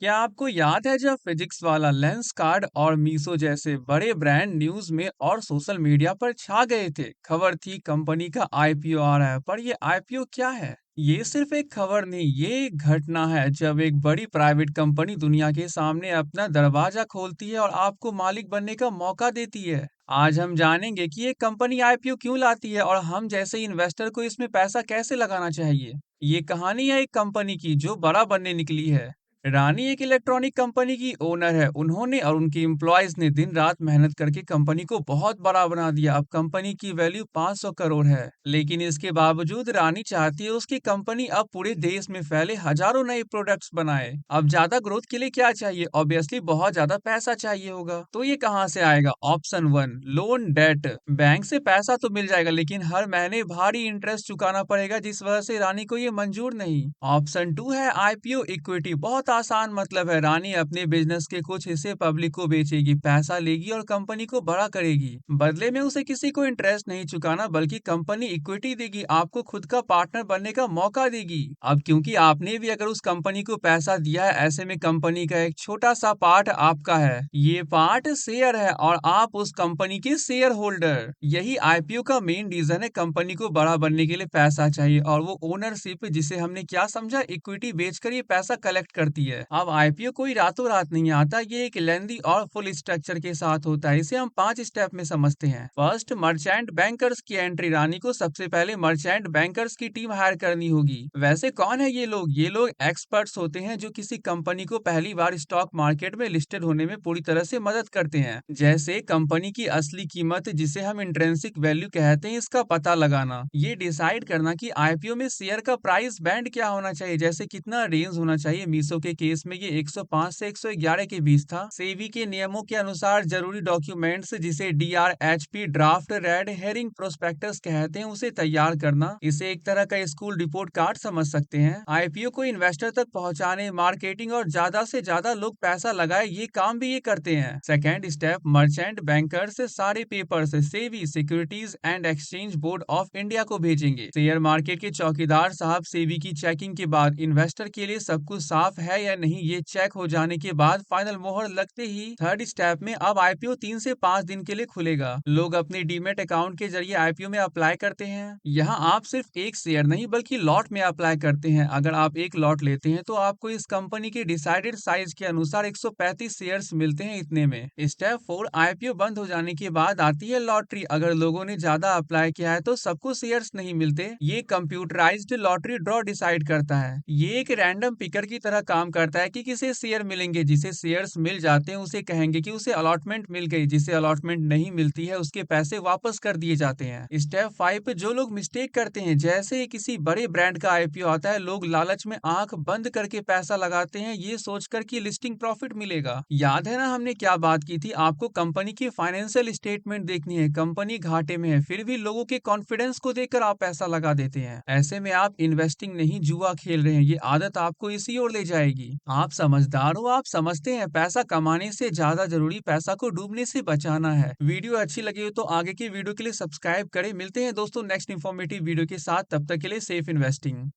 क्या आपको याद है जब फिजिक्स वाला लेंस कार्ड और मीसो जैसे बड़े ब्रांड न्यूज में और सोशल मीडिया पर छा गए थे? खबर थी कंपनी का आईपीओ आ रहा है, पर ये आईपीओ क्या है? ये सिर्फ एक खबर नहीं, ये एक घटना है जब एक बड़ी प्राइवेट कंपनी दुनिया के सामने अपना दरवाजा खोलती है और आपको मालिक बनने का मौका देती है। आज हम जानेंगे कि ये कंपनी आईपीओ क्यों लाती है और हम जैसे इन्वेस्टर को इसमें पैसा कैसे लगाना चाहिए। ये कहानी है एक कंपनी की जो बड़ा बनने निकली है। रानी एक इलेक्ट्रॉनिक कंपनी की ओनर है। उन्होंने और उनके एम्प्लॉयज ने दिन रात मेहनत करके कंपनी को बहुत बड़ा बना दिया। अब कंपनी की वैल्यू 500 करोड़ है। लेकिन इसके बावजूद रानी चाहती है उसकी कंपनी अब पूरे देश में फैले, हजारों नए प्रोडक्ट्स बनाए। अब ज्यादा ग्रोथ के लिए क्या चाहिए? ऑब्वियसली बहुत ज्यादा पैसा चाहिए होगा। तो ये कहाँ से आएगा? Option one, loan debt. Bank से पैसा तो मिल जाएगा, लेकिन हर महीने भारी इंटरेस्ट चुकाना पड़ेगा, जिस वजह से रानी को ये मंजूर नहीं। ऑप्शन टू है आईपीओ इक्विटी। बहुत आसान मतलब है, रानी अपने बिजनेस के कुछ हिस्से पब्लिक को बेचेगी, पैसा लेगी और कंपनी को बड़ा करेगी। बदले में उसे किसी को इंटरेस्ट नहीं चुकाना, बल्कि कंपनी इक्विटी देगी, आपको खुद का पार्टनर बनने का मौका देगी। अब क्योंकि आपने भी अगर उस कंपनी को पैसा दिया है, ऐसे में कंपनी का एक छोटा सा पार्ट आपका है। ये पार्ट शेयर है और आप उस कंपनी के शेयर होल्डर। यही आईपीओ का मेन रीजन है। कंपनी को बड़ा बनने के लिए पैसा चाहिए और वो ओनरशिप, जिसे हमने क्या समझा, इक्विटी बेचकर ये पैसा कलेक्ट करती है। अब आईपीओ कोई रातों रात नहीं आता, ये एक लेंदी और फुल स्ट्रक्चर के साथ होता है। इसे हम 5 स्टेप में समझते हैं। फर्स्ट, मर्चेंट बैंकर्स की एंट्री। रानी को सबसे पहले मर्चेंट बैंकर्स की टीम हायर करनी होगी। वैसे कौन है ये लोग? ये लोग एक्सपर्ट्स होते हैं जो किसी कंपनी को पहली बार स्टॉक मार्केट में लिस्टेड होने में पूरी तरह से मदद करते हैं। जैसे कंपनी की असली कीमत, जिसे हम इंट्रिंसिक वैल्यू कहते हैं, इसका पता लगाना। ये डिसाइड करना कि आईपीओ में शेयर का प्राइस बैंड क्या होना चाहिए, जैसे कितना रेंज होना चाहिए। मीसो के केस में ये 105 से 111 के बीच था। सेबी के नियमों के अनुसार जरूरी डॉक्यूमेंट्स, जिसे DRHP, draft red herring prospectus कहते हैं, उसे तैयार करना। इसे एक तरह का स्कूल रिपोर्ट कार्ड समझ सकते हैं। आईपीओ को इन्वेस्टर तक पहुंचाने, मार्केटिंग और ज्यादा से ज्यादा लोग पैसा लगाए, ये काम भी ये करते हैं। सेकेंड स्टेप, मर्चेंट बैंकर से सारे papers SEBI, securities and exchange board of India को भेजेंगे। शेयर मार्केट के चौकीदार साहब सेबी की चेकिंग के बाद इन्वेस्टर के लिए सब कुछ साफ है या नहीं, ये चेक हो जाने के बाद फाइनल मोहर लगते ही थर्ड स्टेप में अब आईपीओ 3 से 5 दिन के लिए खुलेगा। लोग अपने डीमेट अकाउंट के जरिए आईपीओ में अप्लाई करते हैं। यहाँ आप सिर्फ एक शेयर नहीं बल्कि लॉट में अप्लाई करते हैं। अगर आप एक लॉट लेते हैं तो आपको इस कंपनी के डिसाइडेड साइज के अनुसार 135 शेयर्स मिलते हैं इतने में। स्टेप 4, आईपीओ बंद हो जाने के बाद आती है लॉटरी। अगर लोगों ने ज्यादा अप्लाई किया है तो सबको शेयर्स नहीं मिलते। ये कंप्यूटराइज्ड लॉटरी ड्रॉ डिसाइड करता है। ये एक रैंडम पिकर की तरह काम करता है कि किसे शेयर मिलेंगे। जिसे शेयर्स मिल जाते हैं उसे कहेंगे कि उसे अलॉटमेंट मिल गई। जिसे अलॉटमेंट नहीं मिलती है उसके पैसे वापस कर दिए जाते हैं। स्टेप 5 पे जो लोग मिस्टेक करते हैं, जैसे ही किसी बड़े ब्रांड का आईपीओ आता है, लोग लालच में आंख बंद करके पैसा लगाते हैं, ये सोचकर कि लिस्टिंग प्रॉफिट मिलेगा। याद है ना हमने क्या बात की थी? आपको कंपनी की फाइनेंशियल स्टेटमेंट देखनी है। कंपनी घाटे में है, फिर भी लोगों के कॉन्फिडेंस को देखकर आप पैसा लगा देते हैं। ऐसे में आप इन्वेस्टिंग नहीं, जुआ खेल रहे हैं। ये आदत आपको इसी ओर ले जाएगी। आप समझदार हो, आप समझते हैं पैसा कमाने से ज्यादा जरूरी पैसा को डूबने से बचाना है। वीडियो अच्छी लगी हो तो आगे की वीडियो के लिए सब्सक्राइब करें। मिलते हैं दोस्तों नेक्स्ट इन्फॉर्मेटिव वीडियो के साथ, तब तक के लिए सेफ इन्वेस्टिंग।